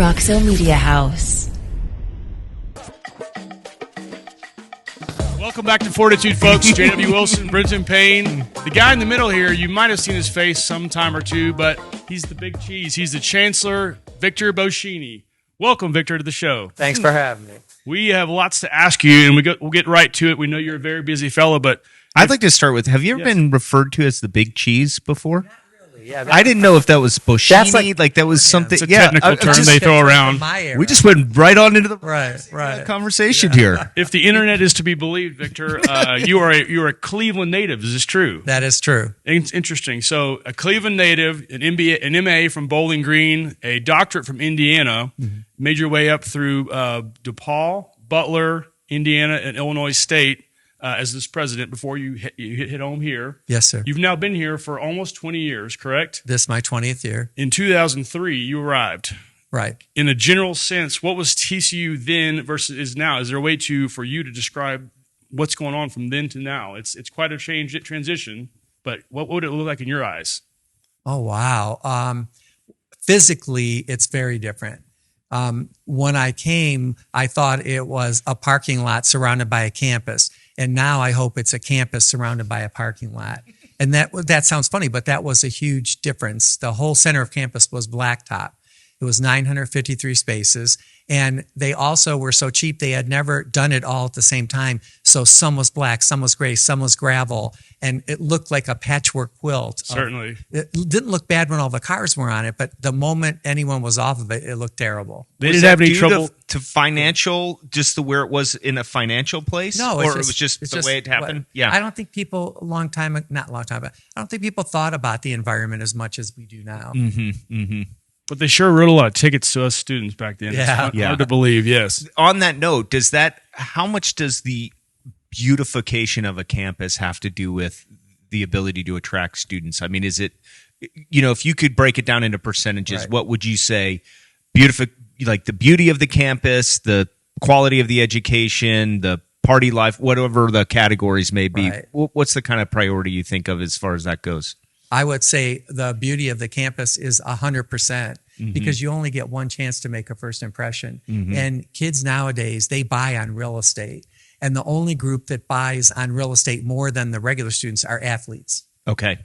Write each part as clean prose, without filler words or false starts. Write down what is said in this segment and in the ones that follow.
Roxo Media House. Welcome back to FORTitude, folks. J.W. Wilson, Brenton Payne. The guy in the middle here, you might have seen his face sometime or two, but he's the big cheese. He's the Chancellor Victor Boschini. Welcome, Victor, to the show. Thanks for having me. We have lots to ask you, and we'll get right to it. We know you're a very busy fellow, but I'd like to start with, have you ever been referred to as the big cheese before? Yeah, I didn't know if that was Boschini, like that was something. It's a technical term they throw around. We just went right on into the right conversation here. If the internet is to be believed, Victor, you are a Cleveland native. Is this true? That is true. It's interesting. So a Cleveland native, an MBA, an MA from Bowling Green, a doctorate from Indiana, made your way up through DePaul, Butler, Indiana, and Illinois State as this president before you hit home here. Yes, sir. You've now been here for almost 20 years, correct? This is my 20th year. In 2003, you arrived. Right. In a general sense, what was TCU then versus is now? Is there a way for you to describe what's going on from then to now? It's quite a transition, but what would it look like in your eyes? Oh, wow. Physically, it's very different. When I came, I thought it was a parking lot surrounded by a campus. And now I hope it's a campus surrounded by a parking lot. And that sounds funny, but that was a huge difference. The whole center of campus was blacktop. It was 953 spaces. And they also were so cheap, they had never done it all at the same time. So some was black, some was gray, some was gravel. And it looked like a patchwork quilt. Certainly. It didn't look bad when all the cars were on it, but the moment anyone was off of it, it looked terrible. They didn't have any trouble to financial, just the where it was in a financial place? No, or it was just the way it happened? Yeah. I don't think people but I don't think people thought about the environment as much as we do now. But they sure wrote a lot of tickets to us students back then. Yeah. It's hard to believe, yes. On that note, how much does the beautification of a campus have to do with the ability to attract students? I mean, is it, if you could break it down into percentages, what would you say? Like the beauty of the campus, the quality of the education, the party life, whatever the categories may be. Right. What's the kind of priority you think of as far as that goes? I would say the beauty of the campus is 100% because you only get one chance to make a first impression. And kids nowadays, they buy on real estate. And the only group that buys on real estate more than the regular students are athletes. Okay.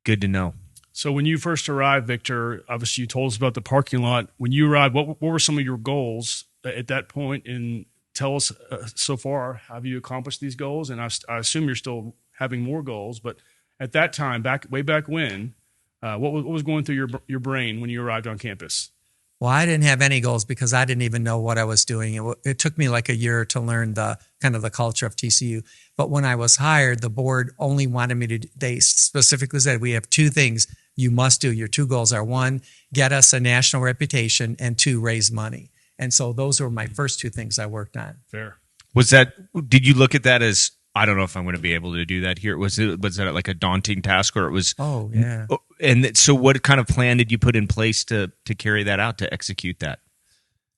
Good to know. So when you first arrived, Victor, obviously you told us about the parking lot. When you arrived, what were some of your goals at that point? And tell us so far, have you accomplished these goals? And I assume you're still having more goals, but at that time, way back when, what was going through your brain when you arrived on campus? Well, I didn't have any goals because I didn't even know what I was doing. It took me like a year to learn the culture of TCU. But when I was hired, the board only wanted me to, they specifically said, we have two things you must do. Your two goals are, one, get us a national reputation, and two, raise money. And so those were my first two things I worked on. Fair. Did you look at that as, I don't know if I'm going to be able to do that here. Was that like a daunting task, or it was? Oh, yeah. And so what kind of plan did you put in place to carry that out, to execute that?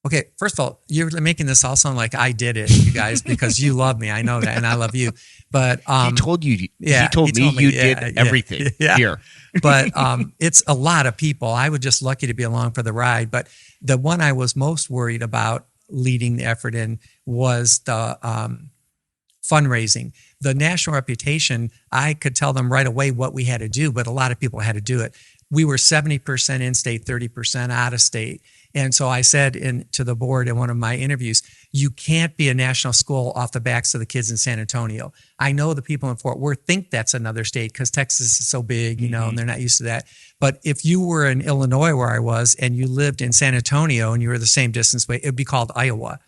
Okay, first of all, you're making this all sound like I did it, you guys, because you love me. I know that, and I love you. But he told you. Yeah, he told me you did everything here. But it's a lot of people. I was just lucky to be along for the ride. But the one I was most worried about leading the effort in was the fundraising. The national reputation, I could tell them right away what we had to do, but a lot of people had to do it. We were 70% in-state, 30% out-of-state. And so I said to the board in one of my interviews, you can't be a national school off the backs of the kids in San Antonio. I know the people in Fort Worth think that's another state because Texas is so big, and they're not used to that. But if you were in Illinois where I was and you lived in San Antonio and you were the same distance away, it would be called Iowa.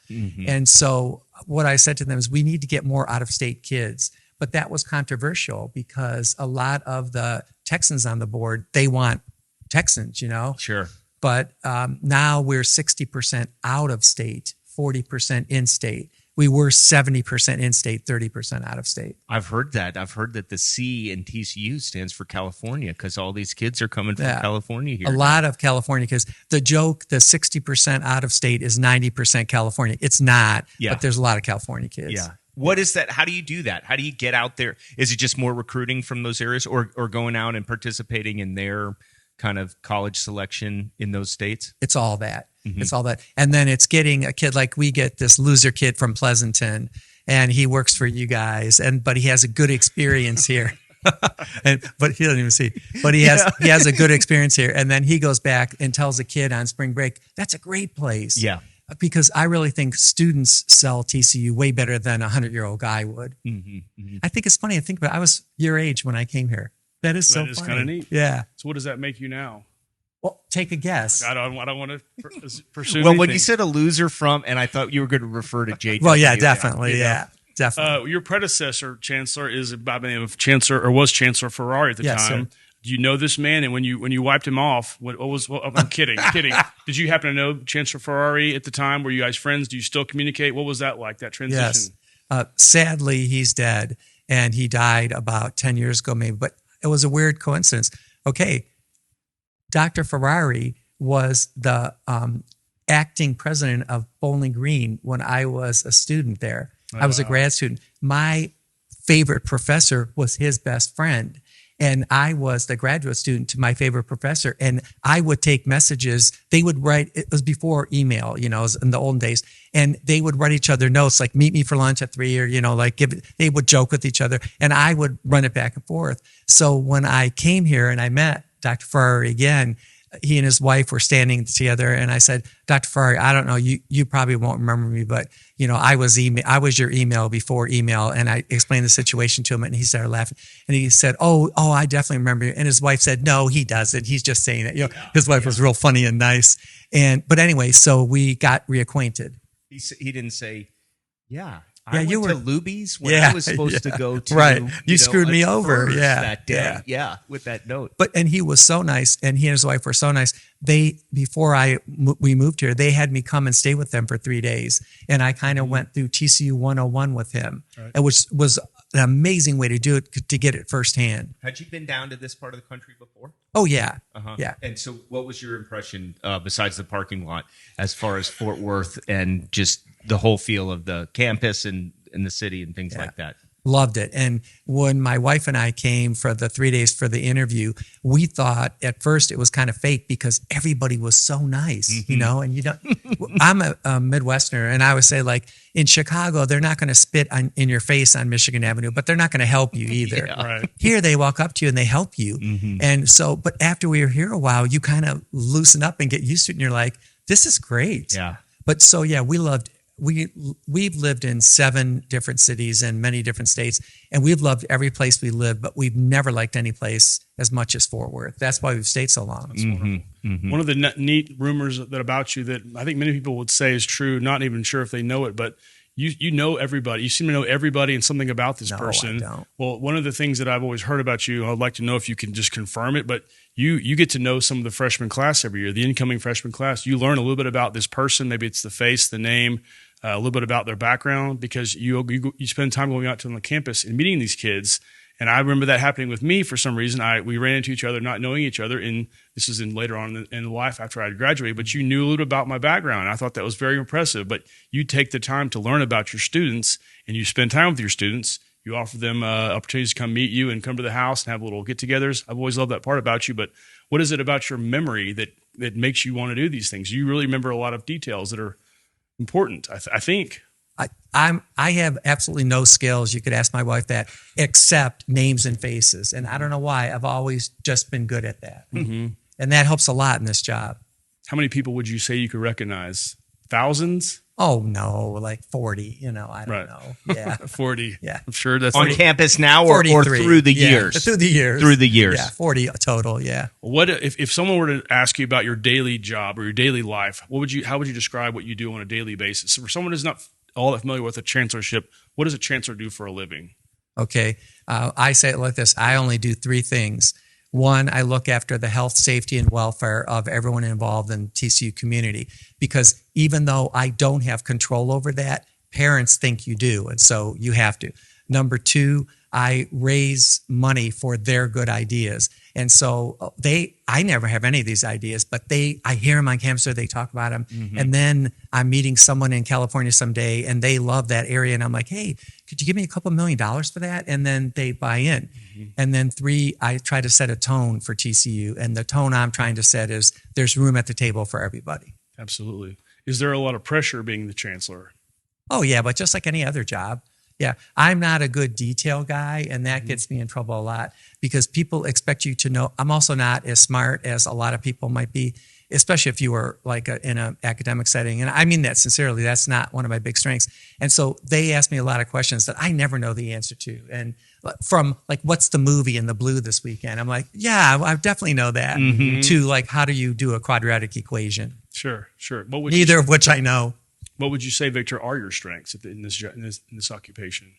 And so what I said to them is we need to get more out-of-state kids. But that was controversial because a lot of the Texans on the board, they want Texans, Sure. But now we're 60% out of state, 40% in state. We were 70% in state, 30% out of state. I've heard that. I've heard that the C in TCU stands for California because all these kids are coming from California here. A lot of California kids. The joke, the 60% out of state is 90% California. It's not, but there's a lot of California kids. Yeah. What is that? How do you do that? How do you get out there? Is it just more recruiting from those areas or going out and participating in their kind of college selection in those states? It's all that. It's all that. And then it's getting a kid like we get this loser kid from Pleasanton, and he works for you guys, but he has a good experience here. But he doesn't even see. But he has a good experience here. And then he goes back and tells a kid on spring break, that's a great place. Yeah. Because I really think students sell TCU way better than a 100-year-old guy would. I think it's funny. I think about I was your age when I came here. That is so funny. That is kind of neat. Yeah. So what does that make you now? Well, take a guess. I don't want to pursue Well, anything. when you said a loser from, and I thought you were going to refer to JW. Well, yeah, definitely. Yeah. Definitely. Your predecessor, Chancellor, is by the name of Chancellor, or was Chancellor Ferrari at the time. Sir. Do you know this man? And when you wiped him off, I'm kidding. Did you happen to know Chancellor Ferrari at the time? Were you guys friends? Do you still communicate? What was that like, that transition? Yes. Sadly, he's dead, and he died about 10 years ago, maybe. But it was a weird coincidence. Okay, Dr. Ferrari was the acting president of Bowling Green when I was a student there. I was a grad student. My favorite professor was his best friend. And I was the graduate student to my favorite professor. And I would take messages. They would write, it was before email, it was in the olden days. And they would write each other notes like, meet me for lunch at 3, or, they would joke with each other. And I would run it back and forth. So when I came here and I met Dr. Ferrari again, he and his wife were standing together, and I said, Dr. Ferrari, I don't know, you probably won't remember me, but I was your email before email, and I explained the situation to him, and he started laughing, and he said, oh, I definitely remember you. And his wife said, no, he doesn't. He's just saying it. His wife was real funny and nice, but anyway, so we got reacquainted. He didn't say, yeah. You went were to Luby's when I was supposed to go to right. You screwed me over, that day, with that note. And he was so nice, and he and his wife were so nice. Before we moved here, they had me come and stay with them for 3 days, and I kind of went through TCU 101 with him, which was an amazing way to do it, to get it firsthand. Had you been down to this part of the country before? Oh yeah, yeah. And so, what was your impression besides the parking lot, as far as Fort Worth and just the whole feel of the campus and the city and things like that? Loved it. And when my wife and I came for the 3 days for the interview, we thought at first it was kind of fake because everybody was so nice, and I'm a Midwesterner, and I would say, like, in Chicago, they're not going to spit in your face on Michigan Avenue, but they're not going to help you either. Right. Here, they walk up to you and they help you. And so, but after we were here a while, you kind of loosen up and get used to it, and you're like, this is great. Yeah. But so, we loved We've lived in 7 different cities and many different states, and we've loved every place we lived, but we've never liked any place as much as Fort Worth. That's why we've stayed so long. One of the neat rumors about you that I think many people would say is true, not even sure if they know it, but you know everybody. You seem to know everybody and something about this person. I don't. Well, one of the things that I've always heard about you, I'd like to know if you can just confirm it, but you get to know some of the freshman class every year, the incoming freshman class. You learn a little bit about this person. Maybe it's the face, the name, a little bit about their background, because you spend time going out to the campus and meeting these kids. And I remember that happening with me for some reason. We ran into each other, not knowing each other, and this is later on in life after I had graduated. But you knew a little bit about my background. I thought that was very impressive. But you take the time to learn about your students, and you spend time with your students. You offer them opportunities to come meet you and come to the house and have little get-togethers. I've always loved that part about you. But what is it about your memory that makes you want to do these things? You really remember a lot of details that are important, I think. I have absolutely no skills. You could ask my wife that, except names and faces. And I don't know why. I've always just been good at that. And that helps a lot in this job. How many people would you say you could recognize? Thousands? Oh, no, like 40, I don't know. Yeah. 40. Yeah. I'm sure that's on campus now or through the years? Through the years. Through the years. Yeah, 40 total, yeah. What if someone were to ask you about your daily job or your daily life, how would you describe what you do on a daily basis? So for someone who's not all that familiar with a chancellorship, what does a chancellor do for a living? Okay. I say it like this. I only do 3 things. 1, I look after the health, safety, and welfare of everyone involved in the TCU community, because even though I don't have control over that, parents think you do, and so you have to. Number 2, I raise money for their good ideas. And so I never have any of these ideas, but I hear them on campus, they talk about them. And then I'm meeting someone in California someday, and they love that area. And I'm like, hey, could you give me a couple $1 million for that? And then they buy in. And then 3, I try to set a tone for TCU. And the tone I'm trying to set is there's room at the table for everybody. Absolutely. Is there a lot of pressure being the chancellor? Oh, yeah, but just like any other job. Yeah, I'm not a good detail guy, and that gets me in trouble a lot because people expect you to know. I'm also not as smart as a lot of people might be, especially if you were like in an academic setting. And I mean that sincerely. That's not one of my big strengths. And so they ask me a lot of questions that I never know the answer to. And from like, what's the movie in the blue this weekend? I'm like, yeah, I definitely know that. To like, how do you do a quadratic equation? Sure. Neither of which I know. What would you say, Victor, are your strengths in this occupation?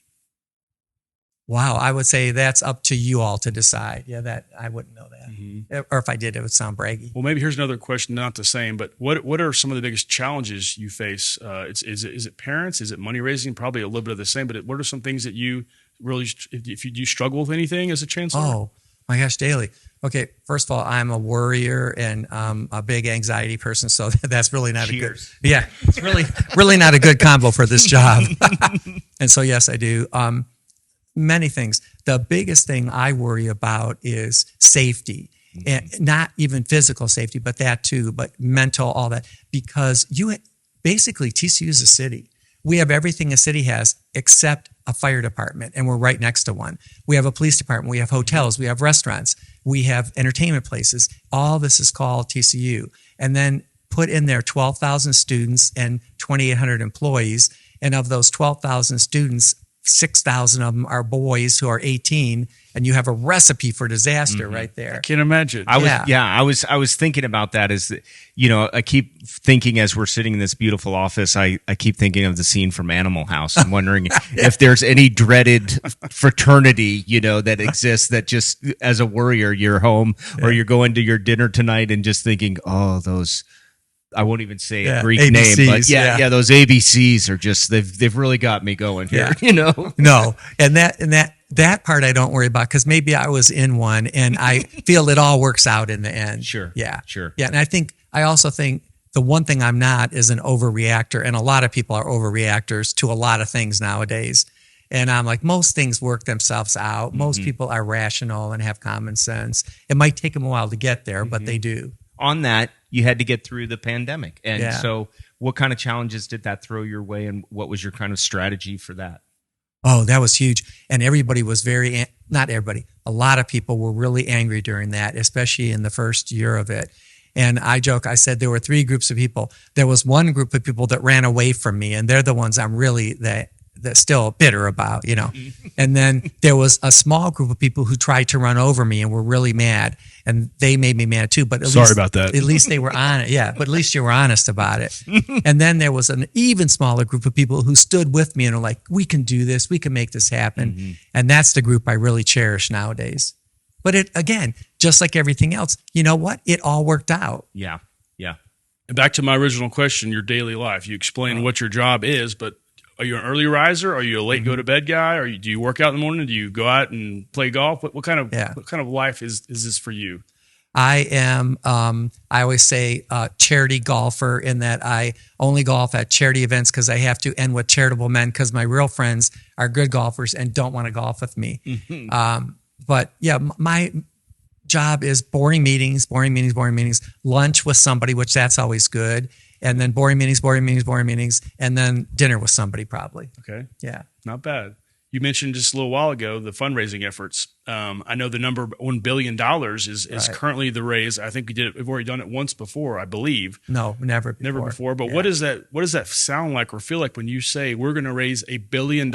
Wow, I would say that's up to you all to decide. Yeah, that I wouldn't know that. Or if I did, it would sound braggy. Well, maybe here's another question, not the same, but what are some of the biggest challenges you face? Is it parents? Is it money raising? Probably a little bit of the same, but what are some things that you really, if you do struggle with anything as a chancellor? Oh, my gosh, daily. Okay, first of all, I'm a worrier and a big anxiety person, so that's really not a good. Yeah, it's really not a good combo for this job. And so, yes, I do. Many things. The biggest thing I worry about is safety, and not even physical safety, but that too, but mental, all that, because basically TCU is a city. We have everything a city has except a fire department, and we're right next to one. We have a police department. We have hotels. We have restaurants. We have entertainment places. All this is called TCU. And then put in there 12,000 students and 2,800 employees. And of those 12,000 students, 6,000 of them are boys who are 18, and you have a recipe for disaster right there. I can't imagine. I was thinking about that as, I keep thinking as we're sitting in this beautiful office, I keep thinking of the scene from Animal House and wondering if there's any dreaded fraternity, that exists that just as a worrier, you're home or you're going to your dinner tonight and just thinking, oh, those, I won't even say a Greek ABCs, name, but those ABCs are just, they've really got me going here, No, and that part I don't worry about because maybe I was in one and I feel it all works out in the end. Sure. Yeah. Sure. Yeah. And I also think the one thing I'm not is an overreactor, and a lot of people are overreactors to a lot of things nowadays. And I'm like, most things work themselves out. Most people are rational and have common sense. It might take them a while to get there, but they do. On that, you had to get through the pandemic. And so what kind of challenges did that throw your way, and what was your kind of strategy for that? Oh, that was huge. And everybody was not everybody, a lot of people were really angry during that, especially in the first year of it. And I joke, I said there were three groups of people. There was one group of people that ran away from me, and they're the ones I'm really that's still bitter about, And then there was a small group of people who tried to run over me and were really mad, and they made me mad too. But sorry about that. At least they were honest. Yeah, but at least you were honest about it. And then there was an even smaller group of people who stood with me and were like, "We can do this. We can make this happen." And that's the group I really cherish nowadays. But it again, just like everything else, you know what? It all worked out. Yeah. And back to my original question: your daily life. You explain what your job is, but are you an early riser? Are you a late go to bed guy? Do you work out in the morning? Do you go out and play golf? What kind of life is this for you? I am, I always say charity golfer, in that I only golf at charity events because I have to, and with charitable men because my real friends are good golfers and don't want to golf with me. But yeah, my job is boring meetings, lunch with somebody, which that's always good. And then boring meetings, and then dinner with somebody probably. Okay. Yeah. Not bad. You mentioned just a little while ago the fundraising efforts. I know the number $1 billion is currently the raise. I think we've already done it once before, I believe. No, never before. But what does that sound like or feel like when you say we're going to raise $1 billion?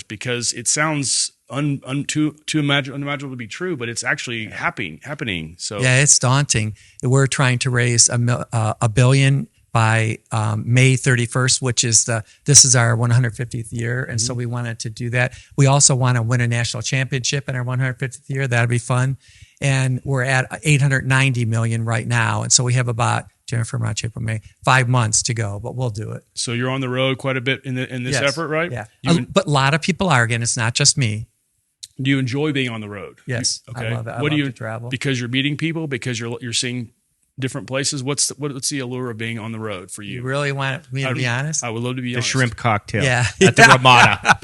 Because it sounds too unimaginable to be true, but it's actually happening. So yeah, it's daunting. We're trying to raise $1 billion by May 31st, which is this is our 150th year. And so we wanted to do that. We also want to win a national championship in our 150th year. That'll be fun. And we're at 890 million right now. And so we have about, Jennifer, March, April, May, 5 months to go, but we'll do it. So you're on the road quite a bit in this effort, right? Yeah. But a lot of people are, again, it's not just me. Do you enjoy being on the road? Yes. Okay. I love it. I love to travel. Because you're meeting people, because you're seeing different places. What's the allure of being on the road for you? You really want me to be honest? I would love to be honest. The shrimp cocktail at the Ramada.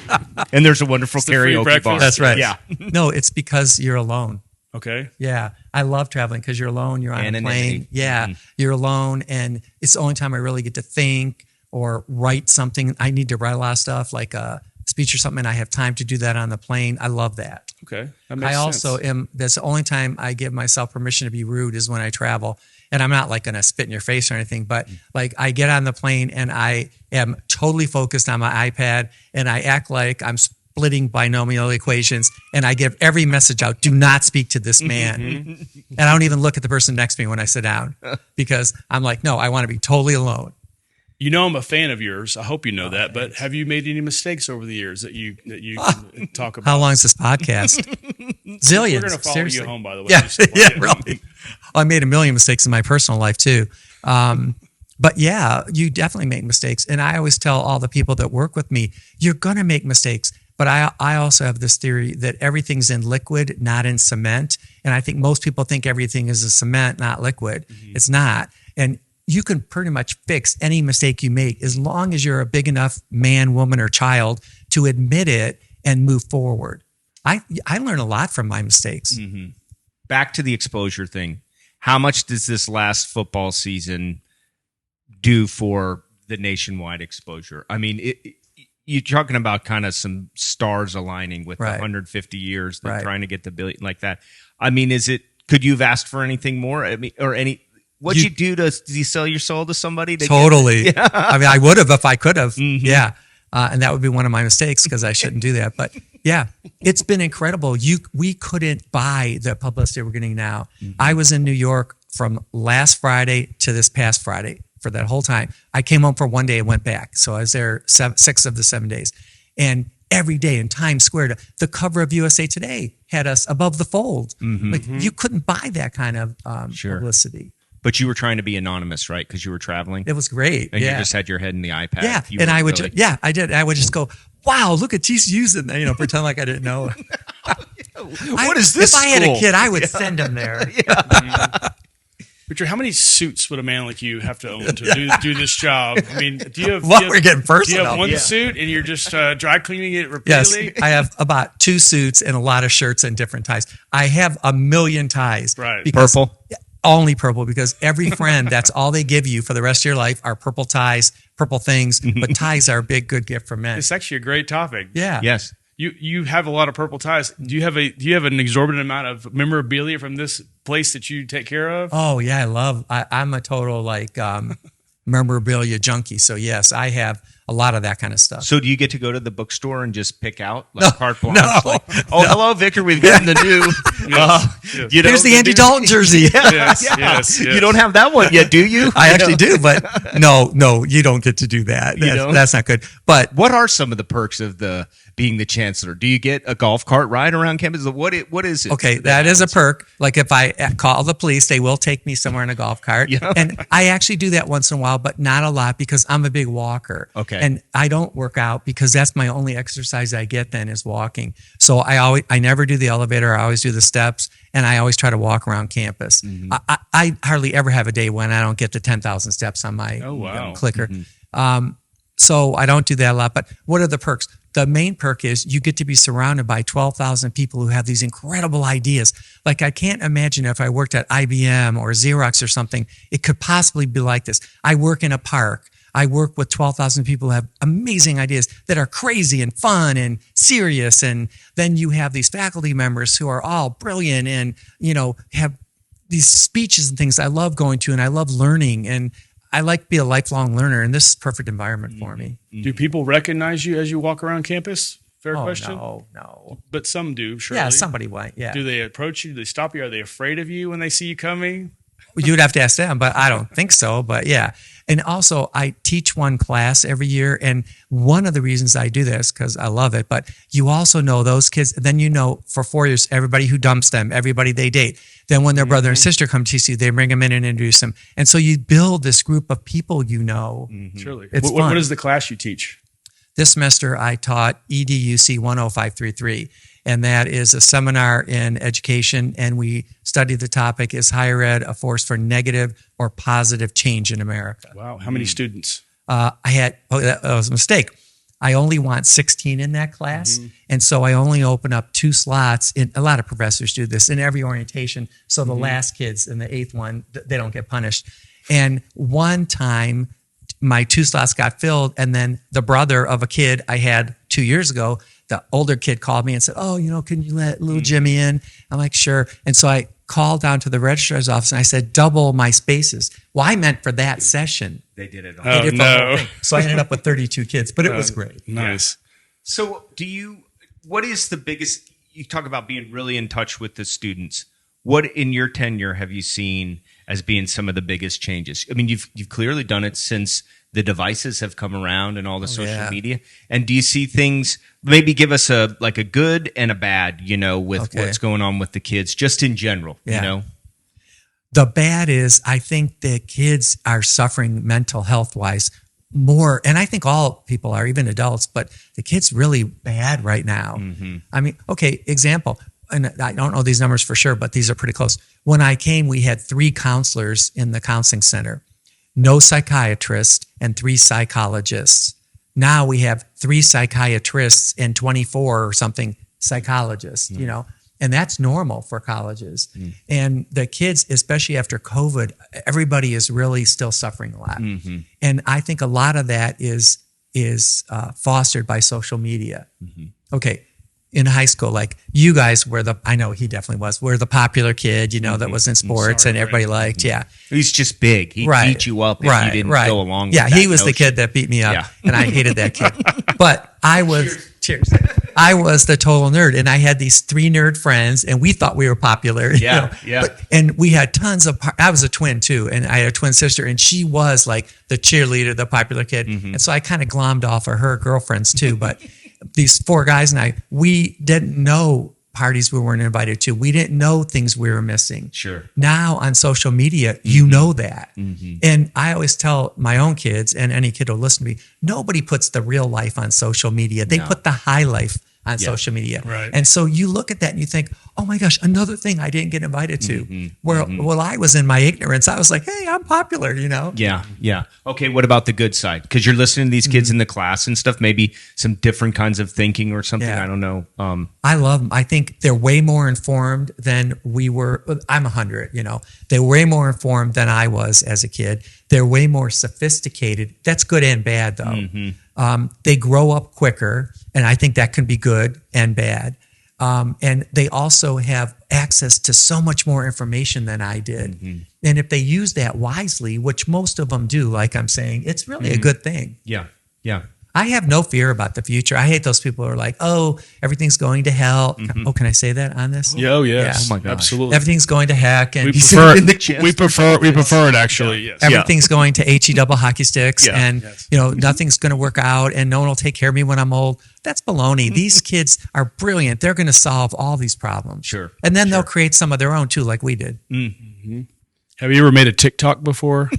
And there's a wonderful karaoke bar. That's right. Yeah. No, it's because you're alone. Okay. Yeah, I love traveling because you're alone. You're on a Anonymity. plane. Yeah, you're alone, and it's the only time I really get to think or write something. I need to write a lot of stuff, like a speech or something, and I have time to do that on the plane. I love that. Okay. That makes I sense. also am. That's the only time I give myself permission to be rude is when I travel, and I'm not like going to spit in your face or anything, but like I get on the plane and I am totally focused on my iPad, and I act like I'm splitting binomial equations, and I give every message out: do not speak to this man. And I don't even look at the person next to me when I sit down because I'm like, no, I want to be totally alone. You know I'm a fan of yours. I hope you know that. But have you made any mistakes over the years that you can talk about? How long is this podcast? Zillions. We're going to follow seriously. you home, by the way. Yeah, just like yeah, it. really. I made a million mistakes in my personal life too. But yeah, you definitely make mistakes. And I always tell all the people that work with me, you're going to make mistakes. But I also have this theory that everything's in liquid, not in cement. And I think most people think everything is a cement, not liquid. It's not. And you can pretty much fix any mistake you make as long as you're a big enough man, woman, or child to admit it and move forward. I learn a lot from my mistakes. Back to the exposure thing. How much does this last football season do for the nationwide exposure? I mean, you're talking about kind of some stars aligning with the 150 years, trying to get the billion like that. I mean, could you have asked for anything more? I mean, or any, what'd you do did you sell your soul to somebody? Totally. I mean, I would have if I could have. Yeah. And that would be one of my mistakes because I shouldn't do that. But yeah, it's been incredible. We couldn't buy the publicity we're getting now. I was in New York from last Friday to this past Friday for that whole time. I came home for one day and went back. So I was there 6 of the 7 days. And every day in Times Square, the cover of USA Today had us above the fold. Like you couldn't buy that kind of publicity. But you were trying to be anonymous, right? Because you were traveling. It was great. And you just had your head in the iPad. Yeah. You And I weren't would, really- I did. I would just go, wow, look at TCU's in there, pretend like I didn't know. What is this If I had a school? kid, I would send him there. Richard, how many suits would a man like you have to own to do this job? I mean, do you have, We're getting do you personal. have one suit and you're just dry cleaning it Yes, repeatedly? I have about 2 suits and a lot of shirts and different ties. I have a million ties. Right. because- Purple? Only purple, because every friend, that's all they give you for the rest of your life are purple ties, purple things. But ties are a big, good gift for men. It's actually a great topic. Yeah. Yes. You have a lot of purple ties. Do you have an exorbitant amount of memorabilia from this place that you take care of? Oh, yeah. I'm a total memorabilia junkie. So, yes, I have a lot of that kind of stuff. So do you get to go to the bookstore and just pick out carte blanche? No, Hello, Vicar. We've gotten the new. Yes. You know, Here's the Andy new- Dalton jersey. Yes. You don't have that one yet, do you? I actually do, but no, you don't get to do that. don't? That's not good. But What are some of the perks of being the chancellor? Do you get a golf cart ride around campus? What is it? okay, that is a perk. Like if I call the police, they will take me somewhere in a golf cart. Yeah. And I actually do that once in a while, but not a lot because I'm a big walker. Okay. And I don't work out because that's my only exercise I get then is walking. So I never do the elevator. I always do the steps, and I always try to walk around campus. I hardly ever have a day when I don't get to 10,000 steps on my clicker. So I don't do that a lot. But what are the perks? The main perk is you get to be surrounded by 12,000 people who have these incredible ideas. Like I can't imagine if I worked at IBM or Xerox or something, it could possibly be like this. I work in a park. I work with 12,000 people who have amazing ideas that are crazy and fun and serious. And then you have these faculty members who are all brilliant and, have these speeches and things I love going to and I love learning. And I like to be a lifelong learner, and this is a perfect environment for me. Do people recognize you as you walk around campus? Fair question. No. But some do, surely. Yeah, somebody might. Yeah. Do they approach you? Do they stop you? Are they afraid of you when they see you coming? You'd have to ask them, but I don't think so. But yeah. And also, I teach one class every year. And one of the reasons I do this, because I love it, but you also know those kids. Then for 4 years, everybody who dumps them, everybody they date. Then when their brother and sister come to TCU, they bring them in and introduce them. And so you build this group of people Surely. It's What fun. is the class you teach? This semester, I taught EDUC 10533, and that is a seminar in education, and we studied the topic, is higher ed a force for negative or positive change in America? Wow. How many students? That was a mistake. I only want 16 in that class. And so I only open up 2 slots. A lot of professors do this in every orientation. So the last kids in the 8th one, they don't get punished. And one time my 2 slots got filled, and then the brother of a kid I had 2 years ago, the older kid called me and said, "Oh, can you let little Jimmy in?" I'm like, "Sure." And so I called down to the registrar's office and I said, "Double my spaces." Well, I meant for that session. They did it all. They did the whole thing. So I ended up with 32 kids, but it was great. Nice. So what is the biggest, you talk about being really in touch with the students. What in your tenure have you seen as being some of the biggest changes? I mean, you've clearly done it since the devices have come around and all the social media. And do you see things, maybe give us a good and a bad, with what's going on with the kids, just in general, The bad is I think the kids are suffering mental health wise more. And I think all people are, even adults, but the kids really bad right now. I mean, okay, example. And I don't know these numbers for sure, but these are pretty close. When I came, we had 3 counselors in the counseling center, no psychiatrist, and 3 psychologists. Now we have 3 psychiatrists and 24 or something psychologists, and that's normal for colleges. And the kids, especially after COVID, everybody is really still suffering a lot. And I think a lot of that is fostered by social media. Okay. In high school, like you guys were I know he definitely were the popular kid, that was in sports and everybody liked. Yeah. He's just big. He'd beat you up if you didn't go along with that. He was the kid that beat me up and I hated that kid. But I was, cheers. I was the total nerd and I had these 3 nerd friends and we thought we were popular. And we had tons of, I was a twin too. And I had a twin sister and she was like the cheerleader, the popular kid. And so I kind of glommed off of her girlfriends too. But these 4 guys and we didn't know parties we weren't invited to. We didn't know things we were missing. Sure. Now on social media, you know that. And I always tell my own kids and any kid who'll listen to me, nobody puts the real life on social media. They put the high life on social media. Right. And so you look at that and you think, oh my gosh, another thing I didn't get invited to. Well, I was in my ignorance. I was like, hey, I'm popular, Yeah. Okay, what about the good side? Because you're listening to these kids in the class and stuff, maybe some different kinds of thinking or something. Yeah. I don't know. I love them. I think they're way more informed than we were. I'm 100, They're way more informed than I was as a kid. They're way more sophisticated. That's good and bad, though. They grow up quicker, and I think that can be good and bad. And they also have access to so much more information than I did. And if they use that wisely, which most of them do, like I'm saying, it's really a good thing. Yeah. I have no fear about the future. I hate those people who are like, oh, everything's going to hell. Oh, can I say that on this? Oh, yes. Oh, my gosh. Absolutely. Everything's going to heck. And We prefer it, actually, yes. Everything's going to HE double hockey sticks. Yeah. And, nothing's going to work out and no one will take care of me when I'm old. That's baloney. These kids are brilliant. They're going to solve all these problems. Sure. And then they'll create some of their own too, like we did. Have you ever made a TikTok before?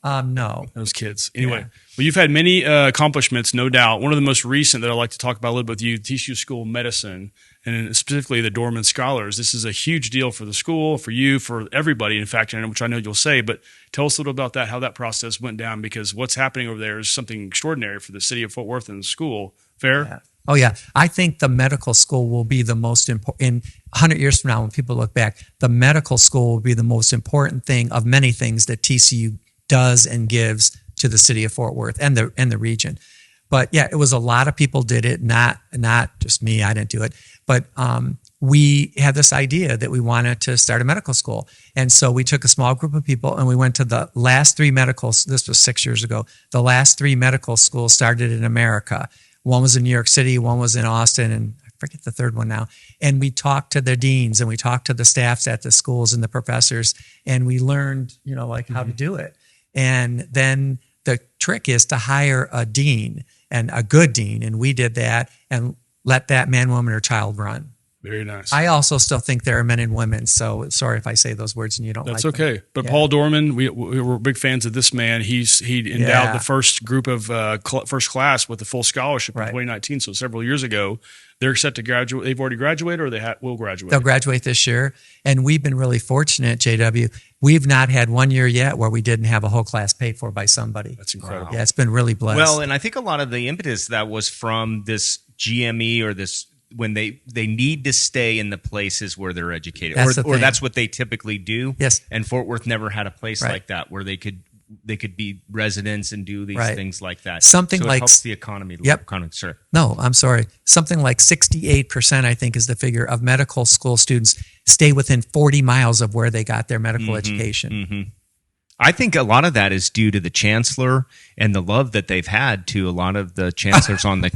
No. Those kids. Anyway, well, you've had many accomplishments, no doubt. One of the most recent that I'd like to talk about a little bit with you, TCU School of Medicine, and specifically the Dorman Scholars. This is a huge deal for the school, for you, for everybody, in fact, which I know you'll say. But tell us a little about that, how that process went down, because what's happening over there is something extraordinary for the city of Fort Worth and the school. Fair? Yeah. Oh, yeah. I think the medical school will be the most important. In 100 years from now, when people look back, the medical school will be the most important thing of many things that TCU does and gives to the city of Fort Worth and the region. But yeah, it was a lot of people did it, not just me. I didn't do it, but we had this idea that we wanted to start a medical school, and so we took a small group of people and we went to the last 3 medicals. This was 6 years ago. The last 3 medical schools started in America. One was in New York City, one was in Austin, and I forget the third one now. And we talked to the deans and we talked to the staffs at the schools and the professors, and we learned, how to do it. And then the trick is to hire a dean and a good dean. And we did that and let that man, woman, or child run. Very nice. I also still think there are men and women. So sorry if I say those words and you don't That's like them. okay. But Yeah. Paul Dorman, we were big fans of this man. He endowed Yeah. the first group of first class with a full scholarship in Right. 2019. So several years ago, they're set to graduate. They've already graduated, or they will graduate. They'll graduate this year. And we've been really fortunate, JW. We've not had one year yet where we didn't have a whole class paid for by somebody. That's incredible. Yeah, it's been really blessed. Well, and I think a lot of the impetus that was from this GME or this when they need to stay in the places where they're educated, That's the or thing. that's what they typically do. Yes. And Fort Worth never had a place Right. like that where they could be residents and do these Right. things like that. Something so it like- helps the economy. Yep. Sure. No, I'm sorry. Something like 68%, I think, is the figure of medical school students stay within 40 miles of where they got their medical education. I think a lot of that is due to the chancellor and the love that they've had to a lot of the chancellors on the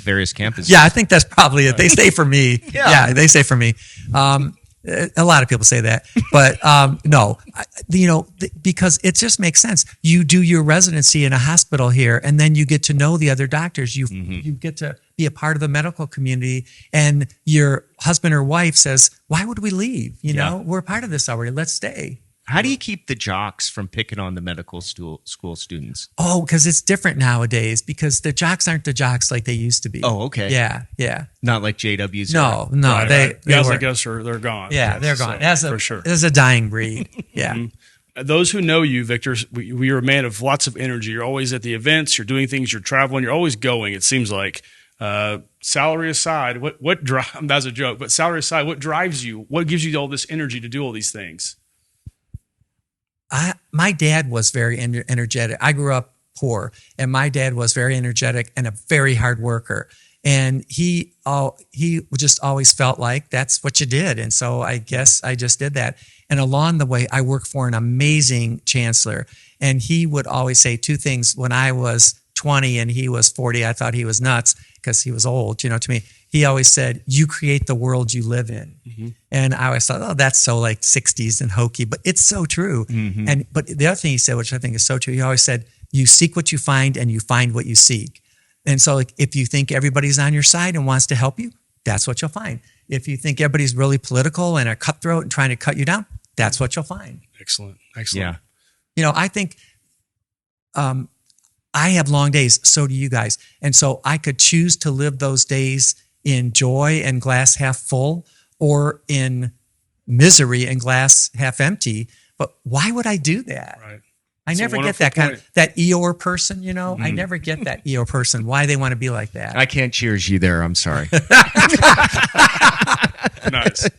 various campuses. Yeah, I think that's probably it. They say for me. Yeah. They say for me. A lot of people say that, but no, because it just makes sense. You do your residency in a hospital here, and then you get to know the other doctors. You get to be a part of the medical community, and your husband or wife says, "Why would we leave? We're part of this already. Let's stay." How do you keep the jocks from picking on the medical school students? Oh, because it's different nowadays. Because the jocks aren't the jocks like they used to be. Oh, okay. Yeah. Not like JW's. No, Right, they right. Guys were. like us they're gone. Yeah, Yes, they're so, gone. As for sure. As a dying breed. Yeah. Those who know you, Victor, we are a man of lots of energy. You're always at the events. You're doing things. You're traveling. You're always going. It seems like. Salary aside, what drive? That's a joke. But salary aside, what drives you? What gives you all this energy to do all these things? My dad was very energetic. I grew up poor, and my dad was very energetic and a very hard worker. And he just always felt like that's what you did. And so I guess I just did that. And along the way, I worked for an amazing chancellor. And he would always say two things. When I was 20 and he was 40, I thought he was nuts because he was old, to me. He always said, "You create the world you live in." And I always thought, oh, that's so like 60s and hokey, but it's so true. But the other thing he said, which I think is so true, he always said, "You seek what you find and you find what you seek." And so like, if you think everybody's on your side and wants to help you, that's what you'll find. If you think everybody's really political and a cutthroat and trying to cut you down, that's what you'll find. Excellent. Yeah. I think I have long days, so do you guys. And so I could choose to live those days in joy and glass half full, or in misery and glass half empty. But why would I do that? Right. I It's a never get wonderful that kind point. of that Eeyore person, I never get that Eeyore person. Why they want to be like that. I can't cheers you there. I'm sorry. Nice.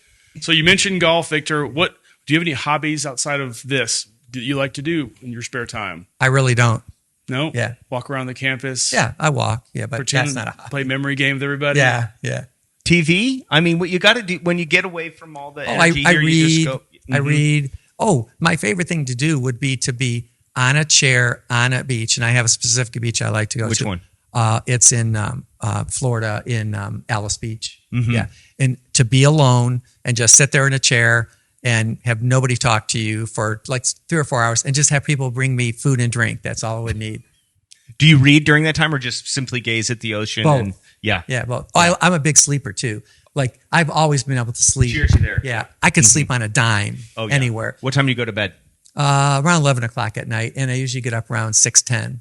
So you mentioned golf, Victor. What do you have any hobbies outside of this that you like to do in your spare time? I really don't. No? Yeah. Walk around the campus? Yeah, I walk. Yeah, but Pretend, that's not a hobby. play memory game with everybody? Yeah. TV? I mean, what you got to do when you get away from all the Oh, I energy here, you read. just go. I read. Oh, my favorite thing to do would be to be on a chair on a beach, and I have a specific beach I like to go to. Which one? It's in Florida, in Alice Beach. Yeah, and to be alone and just sit there in a chair and have nobody talk to you for like 3 or 4 hours, and just have people bring me food and drink. That's all I would need. Do you read during that time, or just simply gaze at the ocean? Both. And, yeah. Yeah, well, I'm a big sleeper too. Like I've always been able to sleep. Cheers you there. Yeah, I could sleep on a dime Oh, yeah. anywhere. What time do you go to bed? Around 11 o'clock at night, and I usually get up around 6:10.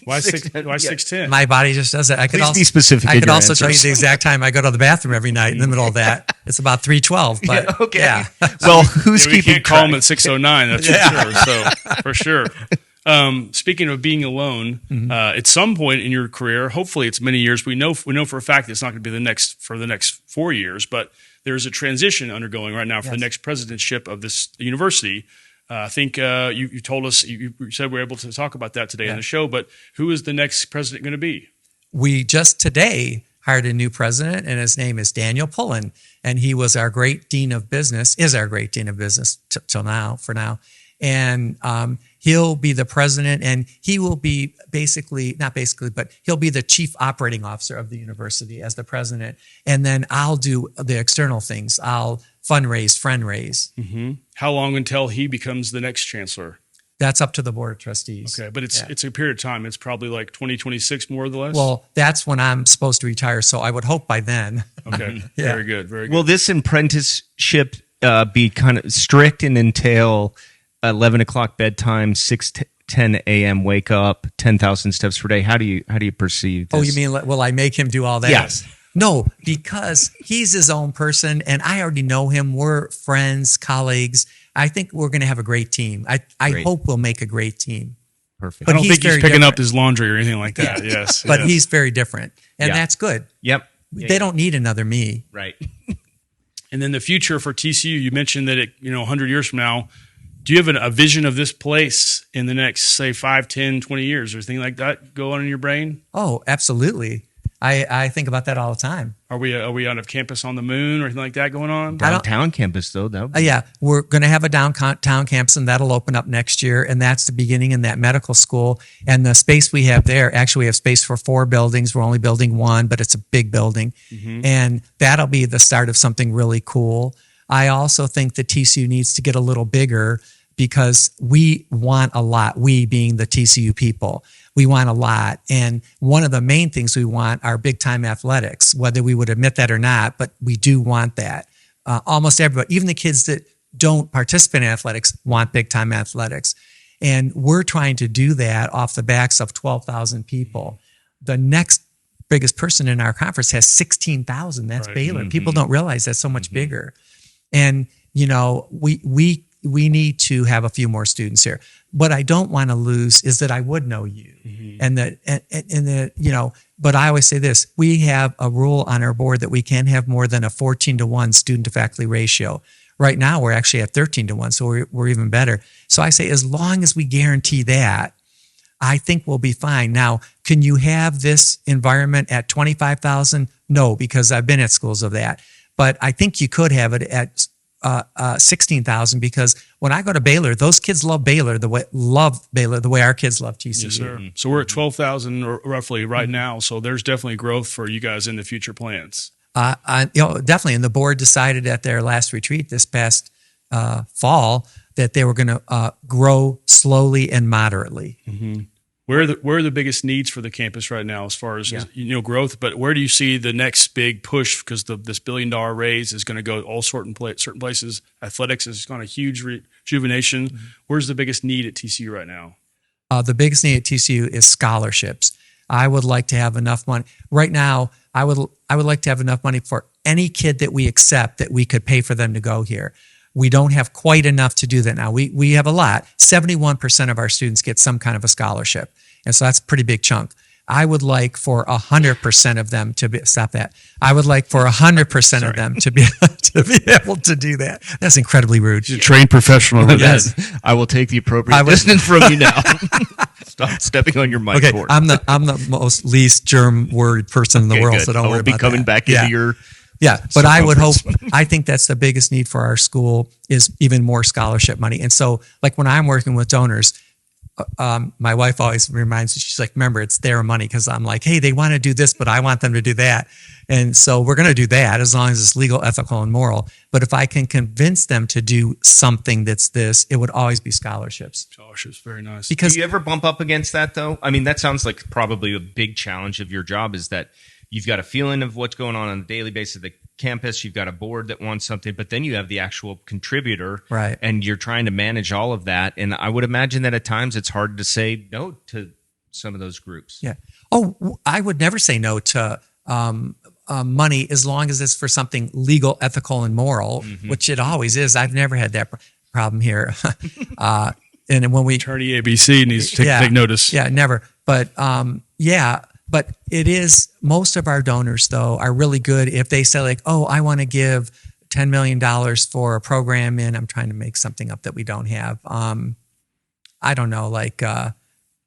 Why 6:10? My body just does it. I could Please also be specific I in could your also tell you answers. the exact time I go to the bathroom every night in the middle of that. It's about 3:12. But Okay. yeah. Well, who's Yeah, we keeping can't call track? him at 6:09. That's for sure. So for sure. Speaking of being alone, at some point in your career, hopefully it's many years. We know for a fact it's not going to be the next 4 years, but there's a transition undergoing right now for the next presidentship of this university. I think you told us, you said we were able to talk about that today on the show, but who is the next president going to be? We just today hired a new president, and his name is Daniel Pullen, and he was our great dean of business, till now, for now. And he'll be the president, and he will be he'll be the chief operating officer of the university as the president. And then I'll do the external things. I'll fundraise, friend raise. How long until he becomes the next chancellor? That's up to the board of trustees. Okay, but it's a period of time. It's probably like 2026 more or less. Well, that's when I'm supposed to retire, so I would hope by then. Okay, Yeah. very good, very good. Will this apprenticeship be kind of strict and entail 11 o'clock bedtime, 10 a.m. wake up, 10,000 steps per day? How do you perceive this? Oh, you mean will I make him do all that? Yes. No, because he's his own person, and I already know him. We're friends, colleagues. I think we're going to have a great team. I Great. hope we'll make a great team. Perfect. I don't he's think he's very picking up different. his laundry or anything like that. Yes, But yes. he's very different, and Yeah. that's good. Yep. They don't need another me. Right. And then the future for TCU, you mentioned that 100 years from now, do you have a vision of this place in the next, say, 5, 10, 20 years or anything like that go on in your brain? Oh, absolutely. I think about that all the time. Are we out of campus on the moon or anything like that going on? Downtown campus, though. That would be Yeah, we're going to have a downtown campus, and that'll open up next year. And that's the beginning in that medical school. And the space we have there, actually, we have space for 4 buildings. We're only building 1, but it's a big building. And that'll be the start of something really cool. I also think the TCU needs to get a little bigger because we want a lot, we being the TCU people. We want a lot. And one of the main things we want are big time athletics, whether we would admit that or not, but we do want that. Almost everybody, even the kids that don't participate in athletics, want big time athletics. And we're trying to do that off the backs of 12,000 people. The next biggest person in our conference has 16,000. That's Right. Baylor. People don't realize that's so much bigger. And, we need to have a few more students here. What I don't want to lose is that I would know you. But I always say this, we have a rule on our board that we can't have more than a 14-to-1 student to faculty ratio. Right now, we're actually at 13-to-1, so we're even better. So I say, as long as we guarantee that, I think we'll be fine. Now, can you have this environment at 25,000? No, because I've been at schools of that. But I think you could have it at 16,000, because when I go to Baylor, those kids love Baylor the way our kids love TCU. Yes, sir. So we're at 12,000 or roughly right now. So there's definitely growth for you guys in the future plans. Definitely. And the board decided at their last retreat this past fall that they were going to grow slowly and moderately. Where are the biggest needs for the campus right now as far as growth? But where do you see the next big push? Because this $1 billion raise is going to go all certain places. Athletics has gone a huge rejuvenation. Where's the biggest need at TCU right now? The biggest need at TCU is scholarships. I would like to have enough money right now. I would like to have enough money for any kid that we accept that we could pay for them to go here. We don't have quite enough to do that now. We have a lot. 71% of our students get some kind of a scholarship. And so that's a pretty big chunk. I would like for 100% of them to be, stop that. I would like for 100% of them to be able to do that. That's incredibly rude. You're a trained professional. Yes. I will take the appropriate distance from you now. Stop stepping on your mic Okay, cord. I'm the most least germ worried person in the world, good. so don't I worry will be about coming that. back into your Yeah, but I would hope, circumference. I think that's the biggest need for our school is even more scholarship money. And so, like when I'm working with donors, my wife always reminds me, she's like, remember, it's their money. Because I'm like, hey, they want to do this, but I want them to do that. And so we're going to do that as long as it's legal, ethical, and moral. But if I can convince them to do something that's this, it would always be scholarships. Scholarships, very nice. Because Do you ever bump up against that, though? I mean, that sounds like probably a big challenge of your job is that you've got a feeling of what's going on a daily basis at the campus. You've got a board that wants something, but then you have the actual contributor. Right. And you're trying to manage all of that. And I would imagine that at times it's hard to say no to some of those groups. Yeah. Oh, I would never say no to money as long as it's for something legal, ethical, and moral, which it always is. I've never had that problem here. And when we Attorney ABC needs to take notice. Yeah, never. But but it is, most of our donors though are really good if they say like, oh, I want to give $10 million for a program in, I'm trying to make something up that we don't have. I don't know, like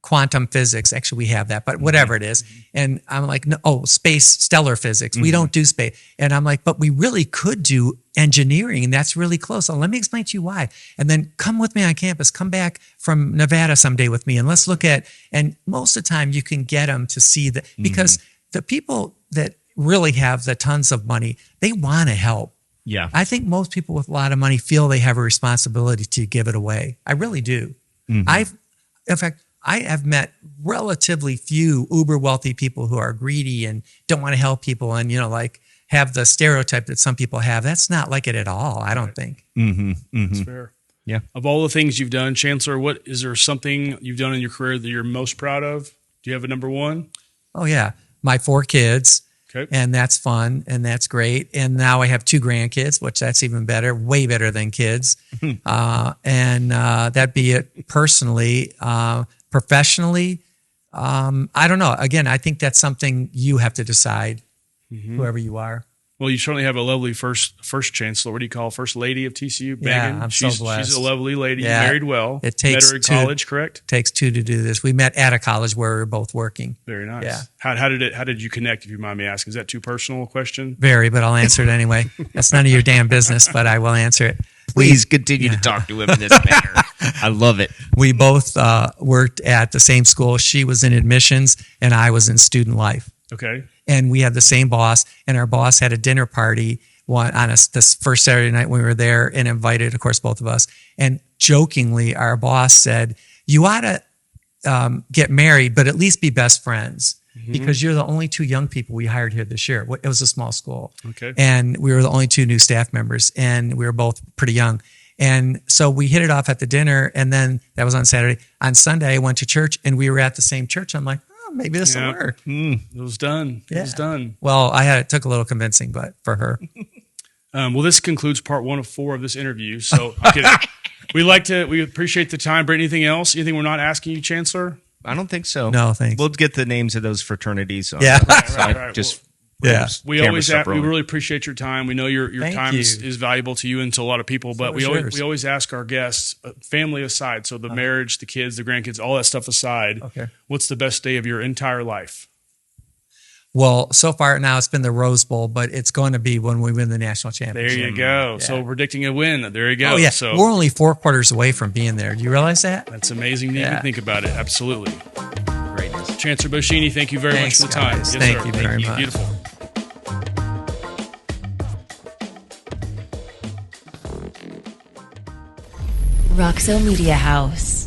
quantum physics. Actually, we have that, but whatever it is. And I'm like, no, space, stellar physics. We don't do space. And I'm like, but we really could do engineering, and that's really close. So let me explain to you why. And then come with me on campus. Come back from Nevada someday with me, and let's look at, and most of the time you can get them to see that, because the people that really have the tons of money, they want to help. Yeah. I think most people with a lot of money feel they have a responsibility to give it away. I really do. In fact, I have met relatively few uber wealthy people who are greedy and don't want to help people and, like have the stereotype that some people have. That's not like it at all, I don't think. That's fair. Yeah. Of all the things you've done, Chancellor, what is there something you've done in your career that you're most proud of? Do you have a number one? Oh, yeah. My 4 kids. Okay. And that's fun and that's great. And now I have 2 grandkids, which that's even better, way better than kids. And that'd be it personally. Professionally, I don't know. Again, I think that's something you have to decide, whoever you are. Well, you certainly have a lovely first chancellor. What do you call First Lady of TCU? Megan. Yeah, I'm she's, so blessed. She's a lovely lady. Yeah. You married well. It takes Met her at 2. college, correct? Takes 2 to do this. We met at a college where we were both working. Very nice. Yeah. How did you connect? If you mind me asking, is that too personal a question? Very, but I'll answer it anyway. That's none of your damn business, but I will answer it. Please continue to talk to him in this manner. I love it. We both worked at the same school. She was in admissions and I was in student life. Okay. And we had the same boss, and our boss had a dinner party on this first Saturday night when we were there and invited, of course, both of us. And jokingly, our boss said, you ought to get married, but at least be best friends because you're the only 2 young people we hired here this year. It was a small school. Okay. And we were the only 2 new staff members, and we were both pretty young. And so we hit it off at the dinner, and then that was on Saturday. On Sunday, I went to church, and we were at the same church. I'm like, maybe this will work. It was done. Yeah. It was done. Well, it took a little convincing, but for her. Well, this concludes part 1 of 4 of this interview. So I'm kidding. We appreciate the time. Brent, anything else? Anything we're not asking you, Chancellor? I don't think so. No, thanks. We'll get the names of those fraternities on. Yeah. Right. Just We really appreciate your time. We know your Thank time you. is valuable to you and to a lot of people, but we always ask our guests, family aside, so the marriage, the kids, the grandkids, all that stuff aside, what's the best day of your entire life? Well, so far now it's been the Rose Bowl, but it's going to be when we win the national championship. There you go. Yeah. So predicting a win. There you go. Oh, yeah. So We're only 4 quarters away from being there. Do you realize that? that's amazing to even think about it. Absolutely. greatness. Chancellor Boschini, thank you very much for the time. Guys. Yes, Thank sir. you very much. Beautiful. Roxo Media House.